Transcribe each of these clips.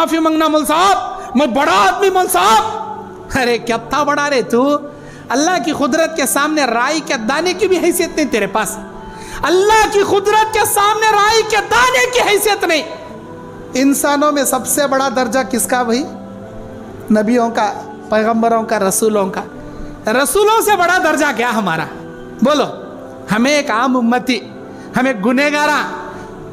माफी मांगना मौल साहब, मैं बड़ा आदमी मौल साहब। अरे क्या था बड़ा रे तू, अल्लाह की कुदरत के सामने राई के दाने की भी हैसियत नहीं तेरे पास। अल्लाह की कुदरत के सामने राई के दाने की हैसियत नहीं। इंसानों में सबसे बड़ा दर्जा किसका भाई? नबियों का, पैगंबरों का, रसूलों का। रसूलों से बड़ा दर्जा क्या हमारा? बोलो। हमें एक आम उम्मती, हमें गुनहगारा,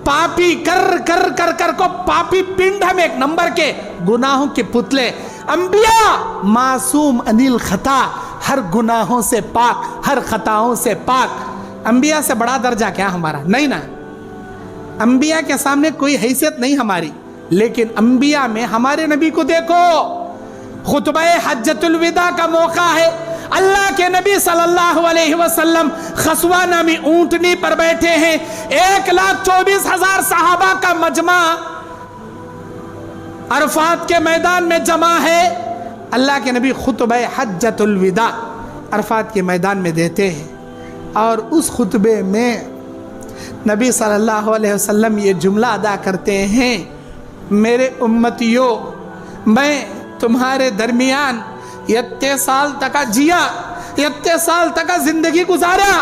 पापी कर कर कर कर को पापी पिंड, हम एक नंबर के गुनाहों के पुतले। अंबिया मासूम अनिल खता, हर गुनाहों से पाक, हर खताओं से पाक। अंबिया से बड़ा दर्जा क्या हमारा? नहीं ना। अंबिया के सामने कोई हैसियत नहीं हमारी। लेकिन अंबिया में हमारे नबी को देखो, खुतबा हज्जतुल विदा का मौका है। अल्लाह के नबी सल्लल्लाहु अलैहि वसल्लम खसवा नामी ऊंटनी पर बैठे हैं। 1,24,000 सहाबा का मजमा अरफात के मैदान में जमा है। अल्लाह के नबी खुतबा हज्जतुल विदा अरफात के मैदान में देते हैं और उस खुतबे में नबी सल्लल्लाहु अलैहि वसल्लम ये जुमला अदा करते हैं, मेरे उम्मतियों, मैं तुम्हारे दरमियान इतने साल तक जिया, इतने साल तक जिंदगी गुजारा,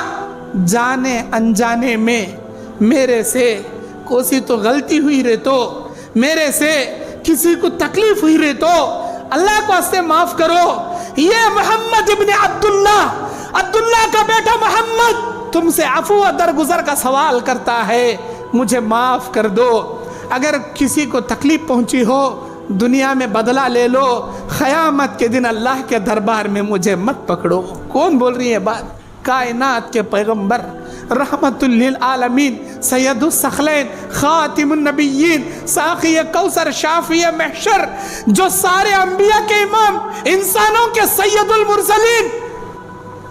जाने अनजाने में मेरे से कोई तो गलती हुई रे तो, मेरे से किसी को तकलीफ हुई रे तो अल्लाह को हस्ते माफ करो। ये मोहम्मद इब्ने अब्दुल्लाह का बेटा मोहम्मद तुमसे अफू दरगुजर का सवाल करता है, मुझे माफ कर दो। अगर किसी को तकलीफ पहुंची हो दुनिया में बदला ले लो, क़यामत के दिन अल्लाह के दरबार में मुझे मत पकड़ो। कौन बोल रही है बात? कायनात के पैगंबर, रहमतुल लिल आलमीन, सैयदुस सखलैन, खातिमुन नबिय्यीन, साक़ी कौसर, शाफ़ी महशर, जो सारे अंबिया के इमाम, इंसानों के सैयदुल मुरसलीन,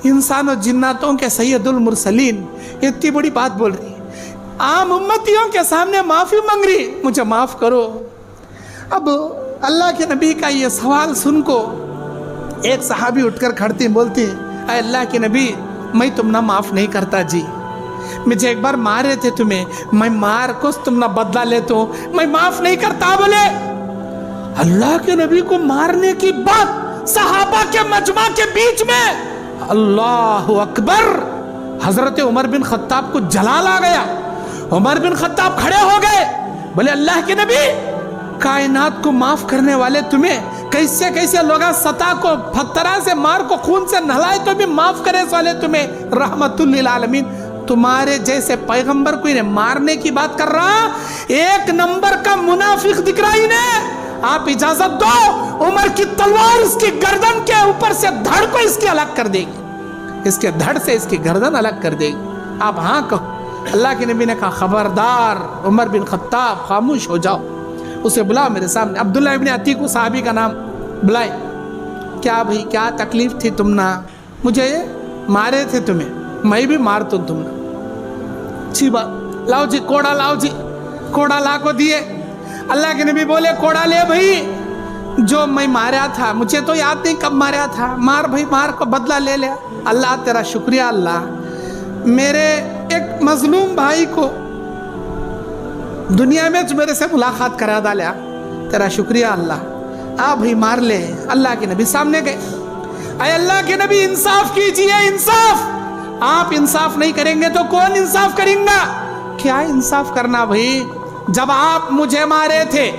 इंसानों जिन्नातों के सैयदुल मुरसलीन, इतनी बड़ी बात बोल रही, आम उम्मतियों के सामने माफ़ी मांग रही, मुझे माफ़ करो। अब अल्लाह के नबी का ये सवाल सुन को एक सहाबी उठकर खड़ती बोलती, अरे अल्लाह के नबी, मैं तुम ना माफ़ नहीं करता जी, मुझे एक बार मारे थे तुम्हें, मैं मार को तुम ना बदला लेता हूँ, मैं माफ़ नहीं करता। बोले अल्लाह के नबी को मारने की बात सहाबा के मजमा के बीच में, अल्लाह अकबर। हजरत उमर बिन खत्ताब को जलाल आ गया। उमर बिन खत्ताब खड़े हो गए, बोले अल्लाह के नबी, कायनात को माफ करने वाले तुम्हें कैसे कैसे लोग सता को पत्थरा से मार को खून से नहलाए तो भी माफ करे वाले तुम्हें, रहमतुल लिल आलमीन, तुम्हारे जैसे पैगंबर को इन्हें मारने की बात कर रहा, एक नंबर का मुनाफिक दिख रहा इन्हें। आप इजाजत दो, उमर की तलवार इसकी गर्दन के ऊपर से धड़ को इसकी अलग कर देगी, इसके धड़ से इसकी गर्दन अलग कर देगी। आप हाँ कहो। अल्लाह के नबी ने कहा, खबरदार उमर बिन खत्ताब, खामोश हो जाओ, उसे बुलाओ मेरे सामने। अब्दुल्लाह इब्ने अतीक सहाबी का नाम बुलाए। क्या भाई, क्या तकलीफ थी तुम ना, मुझे मारे थे तुम्हें, मैं भी मार तुम ना, अच्छी बात, लाओ जी कोड़ा, लाओ जी कोड़ा ला को दिए। अल्लाह के नबी बोले कोड़ा ले भाई, जो मैं मारा था मुझे तो याद नहीं कब मारा था, मार भाई, मार को बदला ले लिया। अल्लाह तेरा शुक्रिया, अल्लाह मेरे एक मजलूम भाई को दुनिया में मेरे से मुलाकात करा डाला, तेरा शुक्रिया अल्लाह, आ भाई मार ले। अल्लाह के नबी सामने गए, अरे अल्लाह के नबी इंसाफ कीजिए, इंसाफ। आप इंसाफ नहीं करेंगे तो कौन इंसाफ करेगा? क्या इंसाफ करना भाई? जब आप मुझे मारे थे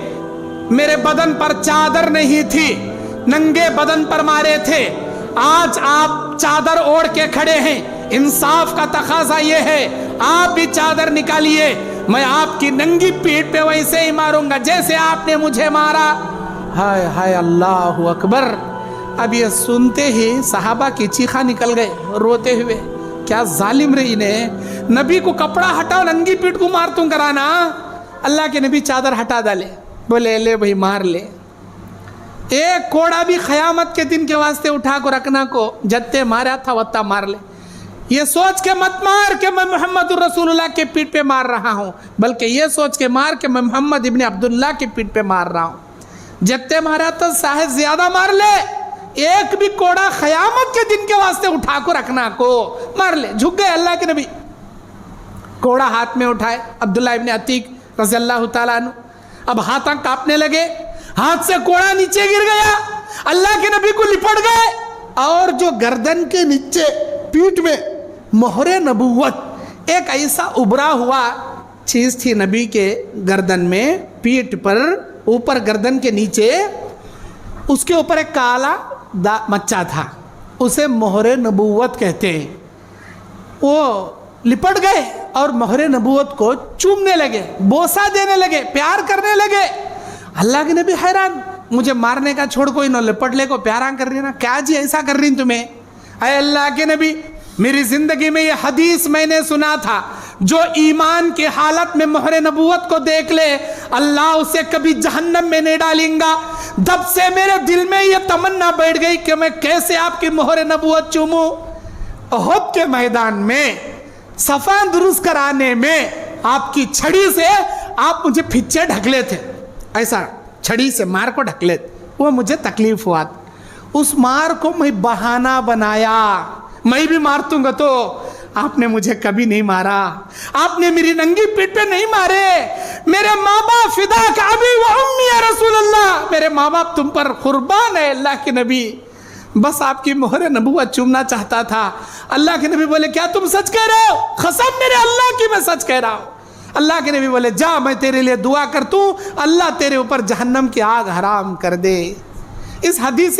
मेरे बदन पर चादर नहीं थी, नंगे बदन पर मारे थे, आज आप चादर ओढ़ के खड़े हैं, इंसाफ का तकाजा ये है आप भी चादर निकालिए, मैं आपकी नंगी पीठ पे वैसे ही मारूंगा जैसे आपने मुझे मारा। हाय हाय, अल्लाह अकबर। अब ये सुनते ही सहाबा की चीखा निकल गए रोते हुए, क्या जालिम रही ने, नबी को कपड़ा हटाओ, नंगी पीठ को मार तू कराना। अल्लाह के नबी चादर हटा डाले, बोले ले भाई मार ले, एक कोड़ा भी क़यामत के दिन के वास्ते उठा को रखना को, जत्ते मारा था वत्ता मार ले। ये सोच के मत मार के मैं मोहम्मद रसूलुल्लाह के पीठ पे मार रहा हूँ, बल्कि ये सोच के मार के मैं मोहम्मद इब्ने अब्दुल्लाह के पीठ पे मार रहा हूँ। जत्ते मारा तो शायद ज्यादा मार ले, एक भी कोड़ा क़यामत के दिन के वास्ते उठा को रखना को मार ले। झुक गए अल्लाह के नबी, कोड़ा हाथ में उठाए, अब्दुल्लाह इब्ने अतीक रज़ियल्लाहु ताला अन्हु। अब हाथ कांपने लगे, हाथ से कोड़ा नीचे गिर गया, अल्लाह के नबी को लिपट गए, और जो गर्दन के नीचे पीठ में मोहरे नबूवत, एक ऐसा उभरा हुआ चीज थी नबी के गर्दन में, पीठ पर ऊपर गर्दन के नीचे, उसके ऊपर एक काला मच्चा था, उसे मोहरे नबूवत कहते हैं। वो लिपट गए और मोहरे नबूवत को चूमने लगे, बोसा देने लगे, प्यार करने लगे। अल्लाह के नबी हैरान, मुझे मारने का छोड़, कोई न लिपट ले को प्यारा कर रही ना, क्या जी ऐसा कर रही तुम्हें? अरे अल्लाह के नबी, मेरी जिंदगी में ये हदीस मैंने सुना था, जो ईमान की हालत में मोहरे नबूवत को देख ले अल्लाह उसे कभी जहन्नम में नहीं डालेगा। तब से मेरे दिल में ये तमन्ना बैठ गई कि मैं कैसे आपकी मोहरे नबूवत चूमूं। उहद के मैदान में सफा दुरुस्त कराने में आपकी छड़ी से आप मुझे फिच्चे ढकले थे, ऐसा छड़ी से मार को ढकले, वो मुझे तकलीफ हुआ। उस मार को मैं बहाना बनाया, मैं भी मार दूंगा, तो आपने मुझे कभी नहीं मारा, आपने मेरी नंगी पीठ पे नहीं मारे। मेरे माँ बाप फिदा का अभी व उम्मी या रसूल अल्लाह, मेरे माँ बाप तुम पर कुर्बान है अल्लाह के नबी, बस आपकी मोहरे नबूवत चूमना चाहता था। अल्लाह के नबी बोले क्या तुम सच कह रहे हो? कसम मेरे अल्लाह की मैं सच कह रहा हूँ। अल्लाह के नबी बोले जा मैं तेरे लिए दुआ करता हूँ, अल्लाह तेरे ऊपर जहन्नम की आग हराम कर दे। इस हदीस